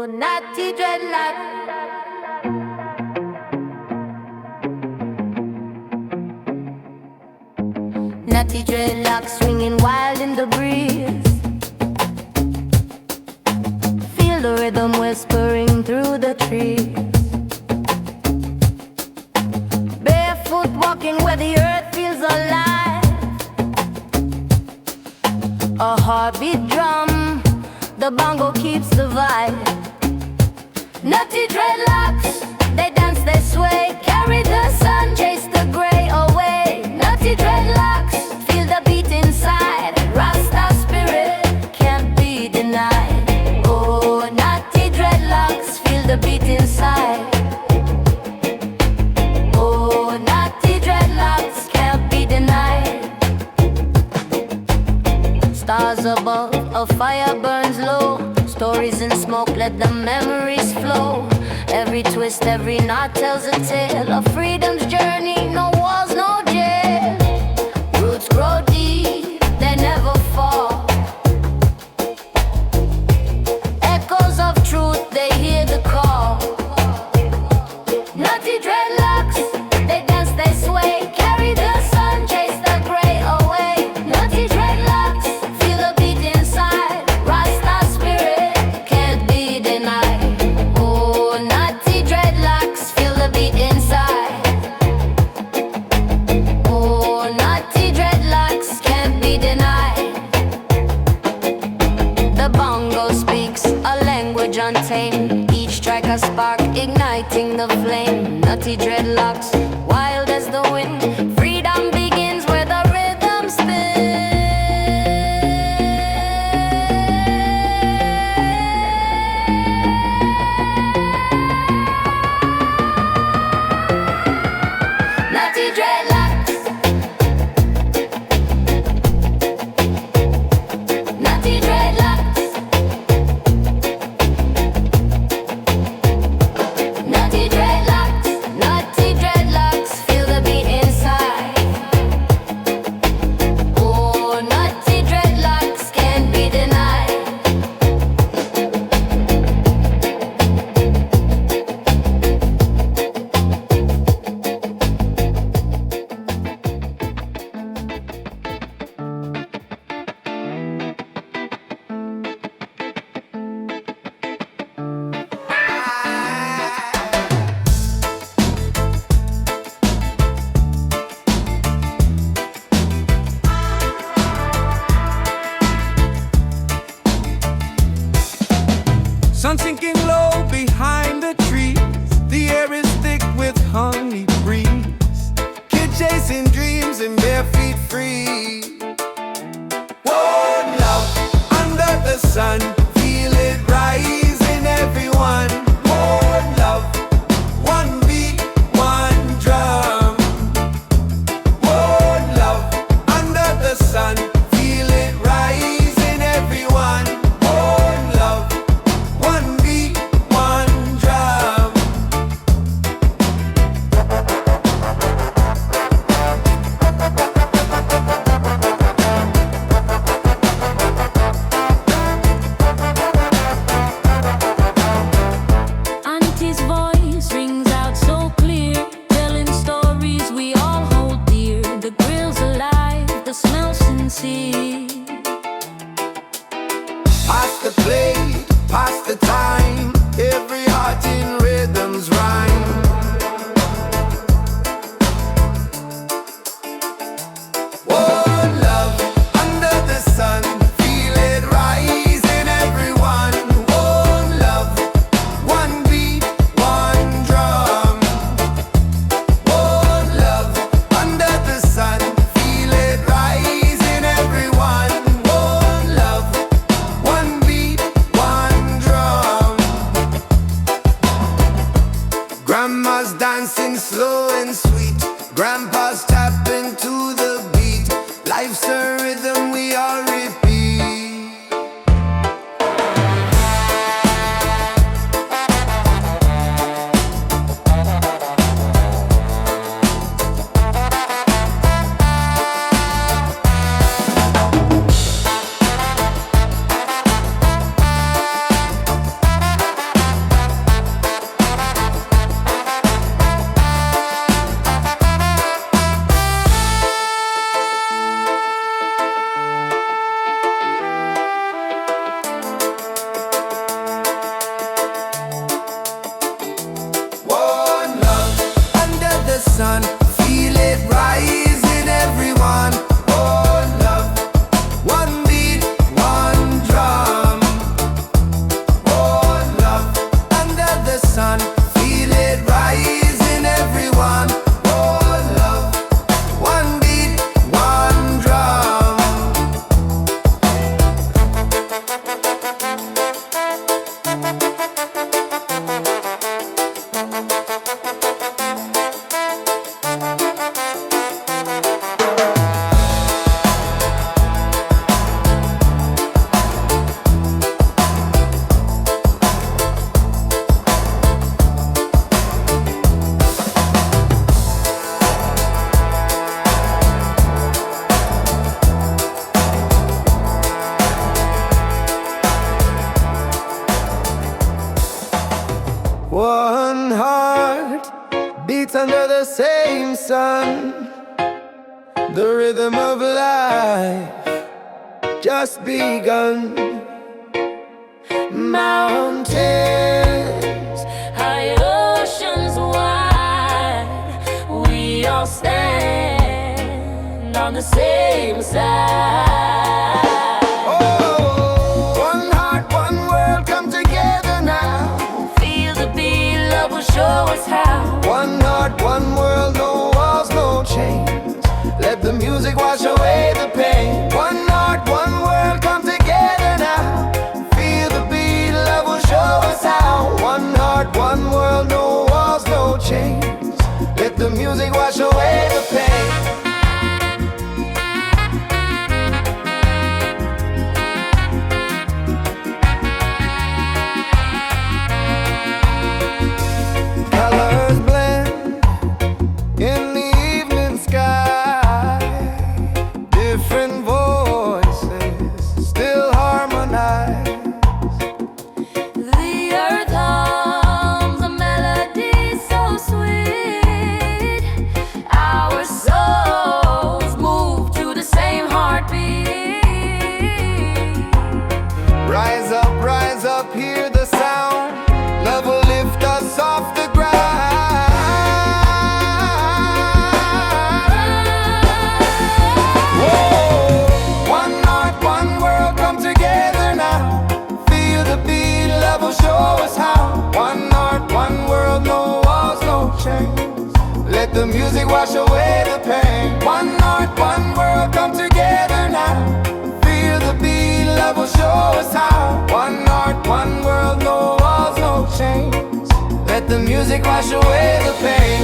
Natty dreadlock. Natty dreadlock swinging wild in the breeze. Feel the rhythm whispering through the trees. Barefoot walking where the earth feels alive. A heartbeat drum, the bongo keeps the vibe. Nutty dreadlocks, they dance, they sway, carry the sun, chase the gray away. Nutty dreadlocks, feel the beat inside. Rasta spirit can't be denied. Oh, nutty dreadlocks, feel the beat inside. Oh, nutty dreadlocks can't be denied. Stars above, a fire burns low. Stories in smoke, let the memories flow. Every twist, every knot tells a tale of freedom's journey, no walls, no jail. Roots grow deep, they never fall. Echoes of truth, they hear the call. Nutty dreadlocks, they dance, they sway, carry the sun, chase the gray away. Nutty dreadlocks, feel the beat inside. Rasta spirit can't be denied. Oh, nutty dreadlocks, feel the beat inside. Oh, nutty dreadlocks can't be denied. The bongo speaks a language untamed. Each strike a spark, igniting the flame. Nutty dreadlocks, wild as the wind. Freedom begins where the rhythm spins. Nutty dreadlocks. Nutty dreadlocks. Nutty dreadlocks. Nutty dreadlocks. Feel the beat inside. Oh, nutty dreadlocks can't be denied. Sun sinking low behind the trees. The air is thick with honey breeze. Kid chasing dreams and bare feet free. One love under the sun. Feel it rise in everyone. One love, one beat, one drum. One love under the sun. Feel it rise in everyone. One love. One beat, one drum. Auntie's voice rings out so clear, telling stories we all hold dear. The grill's alive, the smell sincere. Pass the plate, pass the time. Every heart in rhythms rhyme. One love under the sun. Feel it rise in everyone. One love, one beat, one drum. One love under the sun. Feel it rise in everyone. One love, one beat, one drum. Grandma's dancing slow and sweet. Grandpa's tapping to the beat. Life's a rhythm we all repeat. One heart beats under the same sun. The rhythm of life just begun. Mountains, high oceans wide, we all stand on the same side. Oh, one heart, one world, come together now. Feel the beat, love will show us how. One heart, one world, no walls, no chains. Let the music wash away the pain. One heart, one world, come together now. Feel the beat, love will show us how. One heart, one world, no walls, no chains. Let the music wash away the pain. Colors blend in the evening sky. Different voices still harmonize. The earth hums a melody so sweet. Our souls move to the same heartbeat. Rise up, hear the sound. Love will lift us off the ground. Whoa. One heart, one world, come together now. Feel the beat, love will show us how. One heart, one world, no walls, no chains. Let the music wash away the pain. One heart, one world, come together now. Feel the beat, love will show us how. One heart, one world, no walls, no chains. Let the music wash away the pain.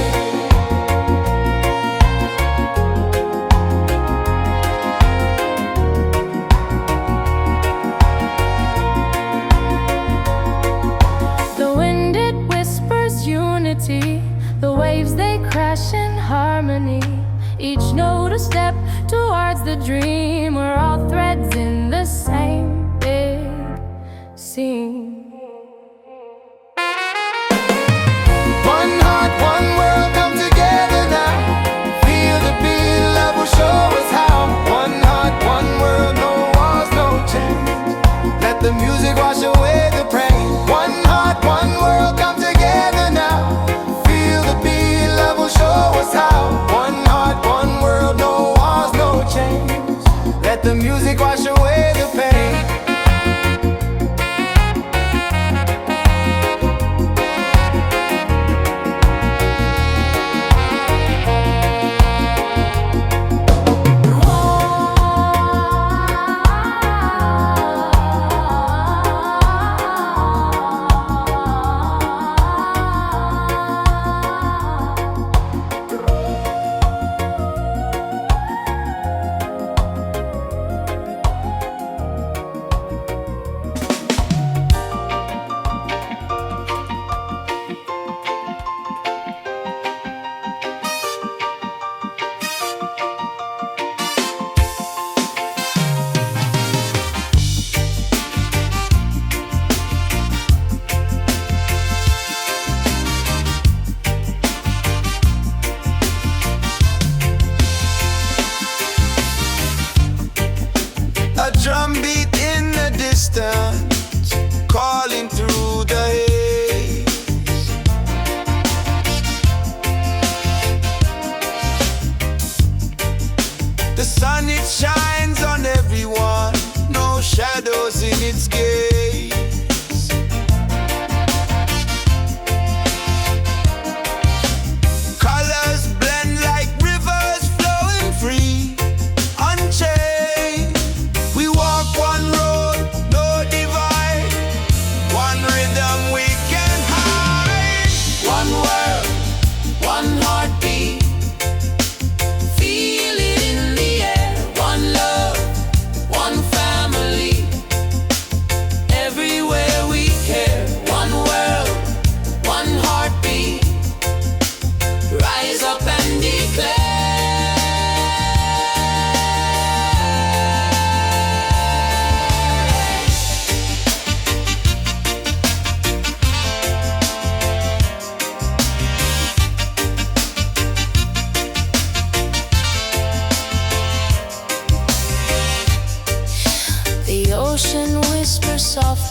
The wind it whispers unity. The waves they crash in harmony. Each note a step towards the dream. We're all threads in the same big scene. One heart, one world, come together now. Feel the beat, love will show us how. One heart, one world, no walls, no chains. Let the music wash away the pain. One heart, one world, come together now. Feel the beat, love will show us how. One heart, one world, no walls, no chains. Let the music wash away the pain. A drum beat in the distance, calling through the haze. The sun, it shines on everyone, no shadows in its gaze. Colors blend like rivers flowing free, unchained. We walk one road, no divide. One rhythm we can hide. One world, one heartbeat. Feel it in the air. One love, one family. Everywhere we care. One world, one heartbeat. Rise up and declare.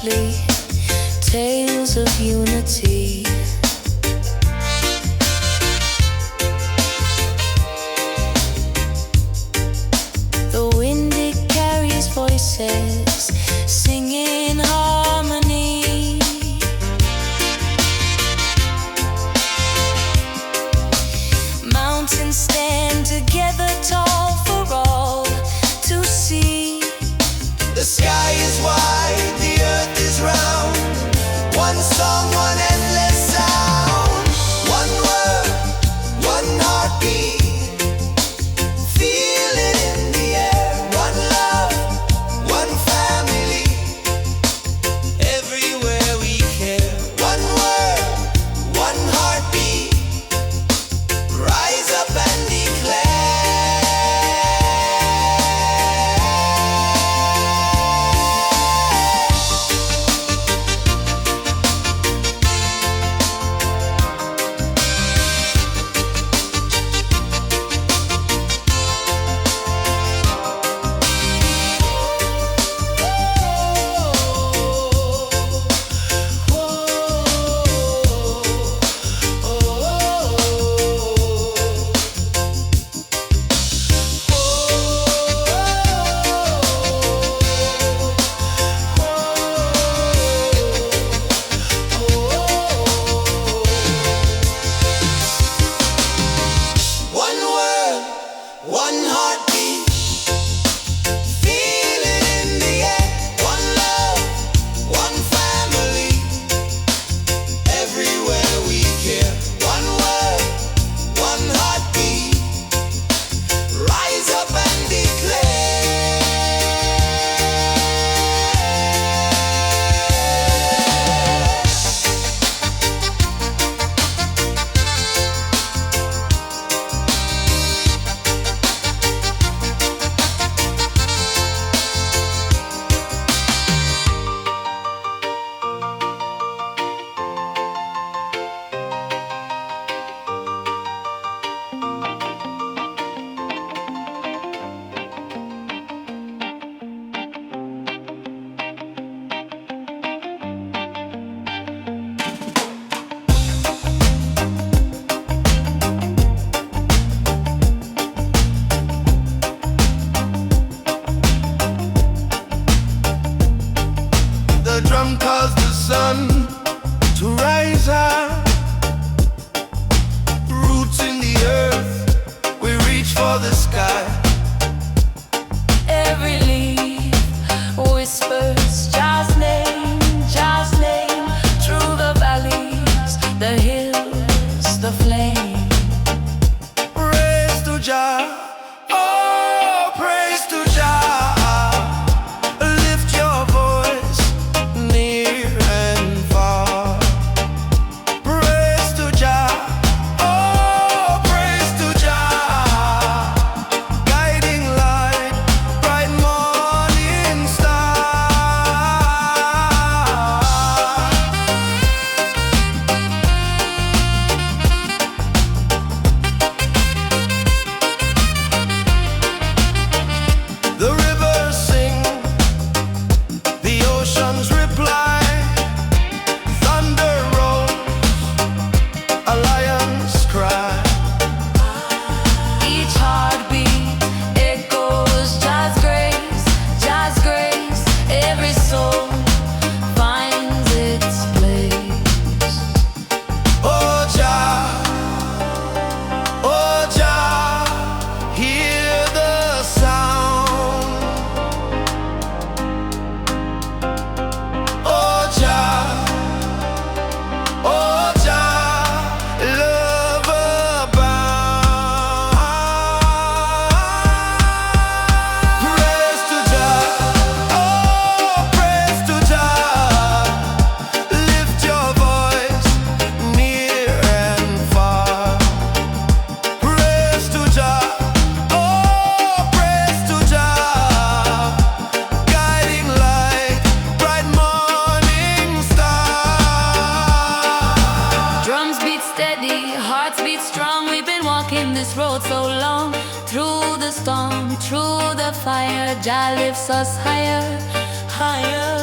softly, tales of unity. The wind, it carries voices, singing harmony. Mountains stand together tall for all to see. The sky is wide, the earth is round. One song, one endless sound. One word, one heartbeat. Feel it in the air. One love, one family. Everywhere we care. One word, one heartbeat. Rise up and declare. One heartbeat, feel it in the air. One love, one family, everywhere we care. One word, one heartbeat, rise up and declare. The drum calls the sun to rise up. Roots in the earth, we reach for the sky. Every leaf whispers Jah's name, Jah's name. Through the valleys, the hills, the flame. Praise to Jah, oh praise to Jah. Lift your voice near and far. Praise to Jah, oh praise to Jah. Guiding light, bright morning star. The rivers sing, the oceans reply. Thunder rolls, a lion's cry. Each heartbeat echoes Jah's grace, Jah's grace. Every soul finds its place. Oh Jah, hear the sound. Oh Jah, love abound. Praise to Jah, oh praise to Jah. Lift your voice near and far. Praise to Jah, oh praise to Jah. Guiding light, bright morning star. Drums beat steady, hearts beat strong. We've been walking this road so long. Through the storm, through the fire, Jah lifts us higher, higher.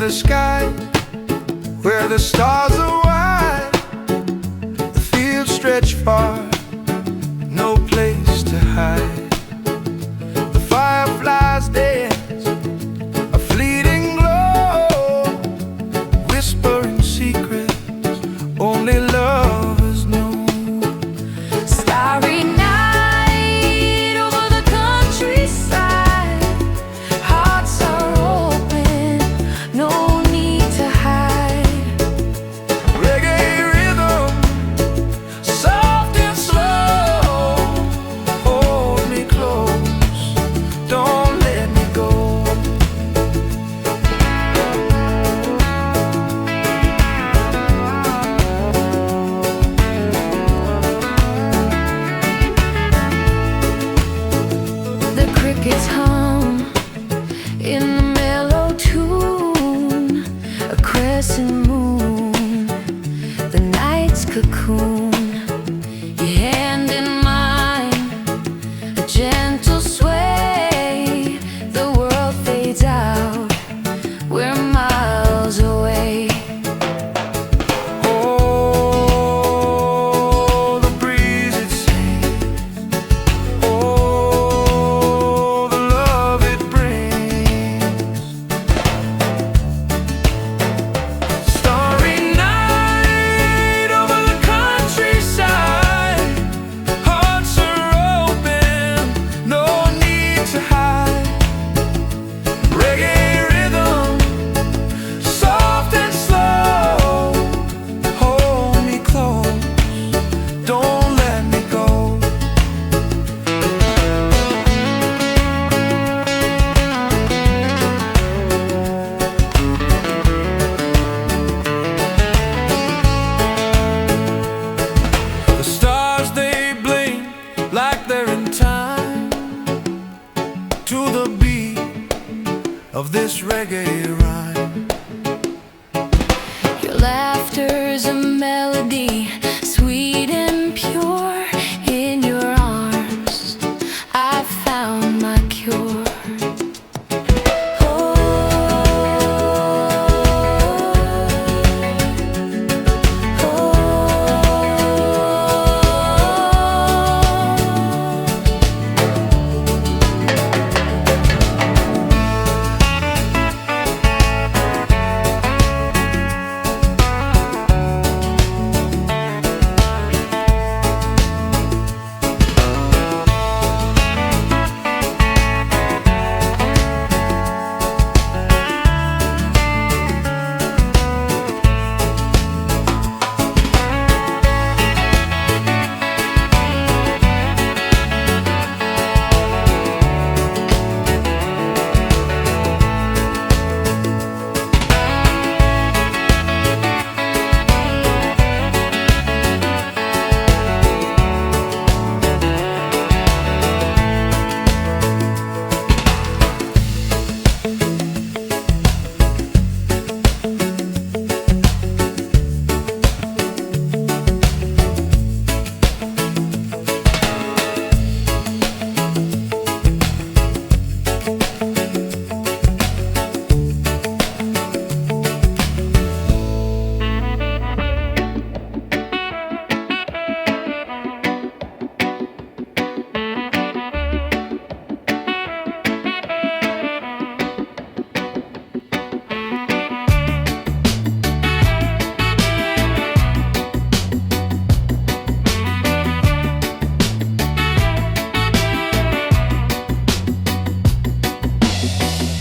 the sky, where the stars are wide, the fields stretch far, no place to hide. The fireflies dance, a fleeting glow, whispering secrets only lovers know. Starry night over the countryside, hearts are open, no need to hide. Reggae rhythm, soft and slow, hold me close, don't let me go. The crickets hum in the mellow tune, a crescent moon, the night's cocoon. Your hand in mine, a gentle sway. The world fades out, we're miles away. Oh, the breeze it sings, oh, the love it brings. Starry night over the countryside, hearts are open, no need to hide. Reggae rhythm, soft and slow, hold me close, don't let me go. The stars they blink like they're in time to the beat of this reggae rhyme. Your laughter's a melody, sweet and pure. In your arms, I found my cure.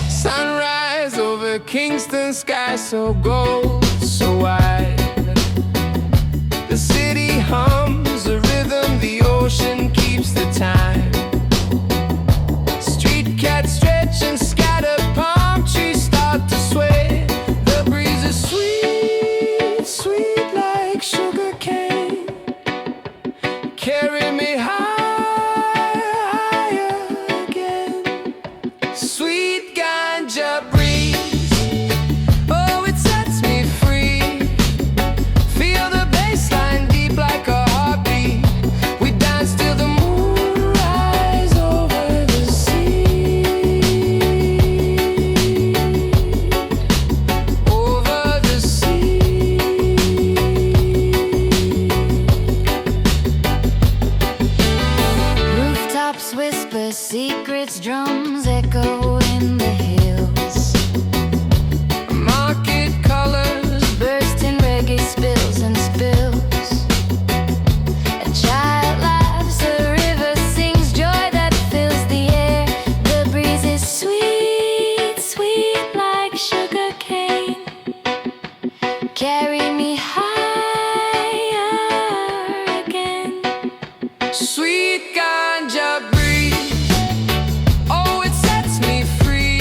Sunrise over Kingston sky, so gold, so wide. The city hums a rhythm, the ocean keeps the time. Street cats stretch and scatter, palm trees start to sway. The breeze is sweet, sweet like sugar cane. Carry me higher again. Sweet ganja breeze, oh, it sets me free. whisper secrets, drums echo in the hills. Market colors Burst in reggae spills and spills. A child laughs, a river sings, joy that fills the air. The breeze is sweet, sweet like sugar cane. Carry me higher again. sweet ganja breeze. Oh, it sets me free.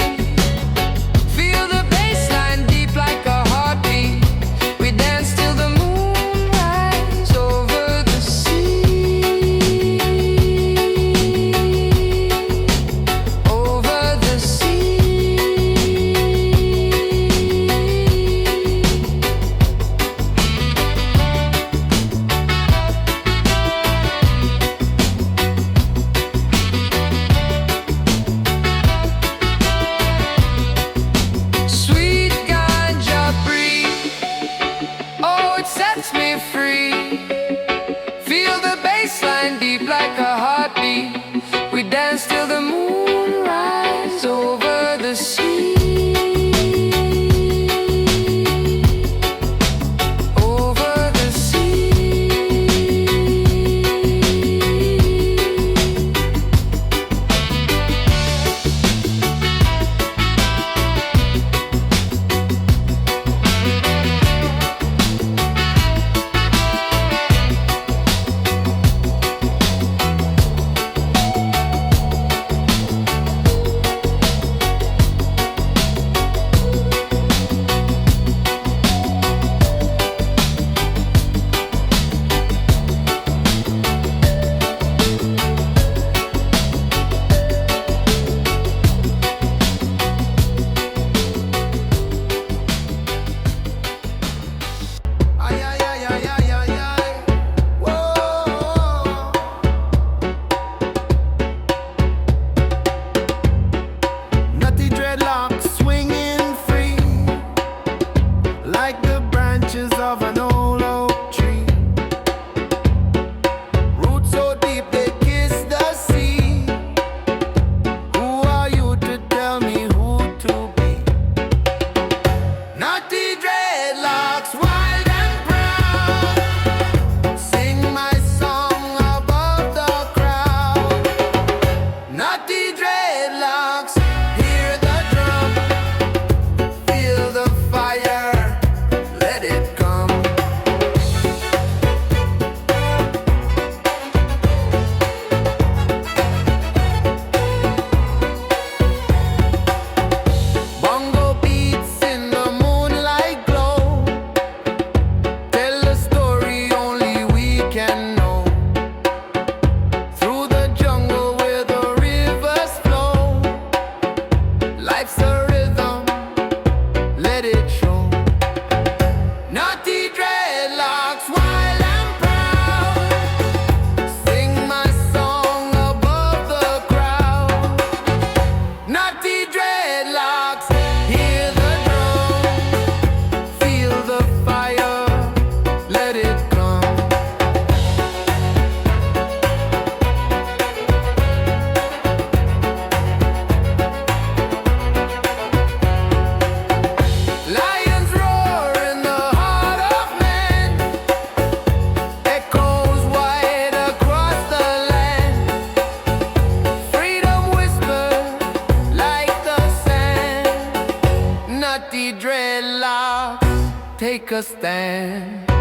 Feel the bass line deep like a heartbeat. We dance till the moon rise over the sea. Over the sea. Sweet ganja breeze. Oh, it sets me free. Feel the bass line deep like a heartbeat. We dance till the moon rise over the sea. Over the sea. Ay, ay, ay, ay, ay, ay, ay. Whoa. Nutty dreadlocks swinging free, like the branches of an old oak tree. Roots so deep they kiss the sea. Who are you to tell me who to be? Nutty dreadlocks, wild and proud. Sing my song above the crowd. Nutty dreadlocks, hear the drum. Feel the fire, let it come. Bongo beats in the moonlight glow. Tell a story only we can know. Through the jungle where the rivers flow. Life's a rhythm, let it show. Nutty dreadlocks, wild and proud. Sing my song above the crowd. Nutty dreadlocks, hear the drum. Feel the fire, let it come. Lions roar in the heart of man. Echoes wide across the land. Freedom whisper like the sand. Nutty dreadlocks, take a stand.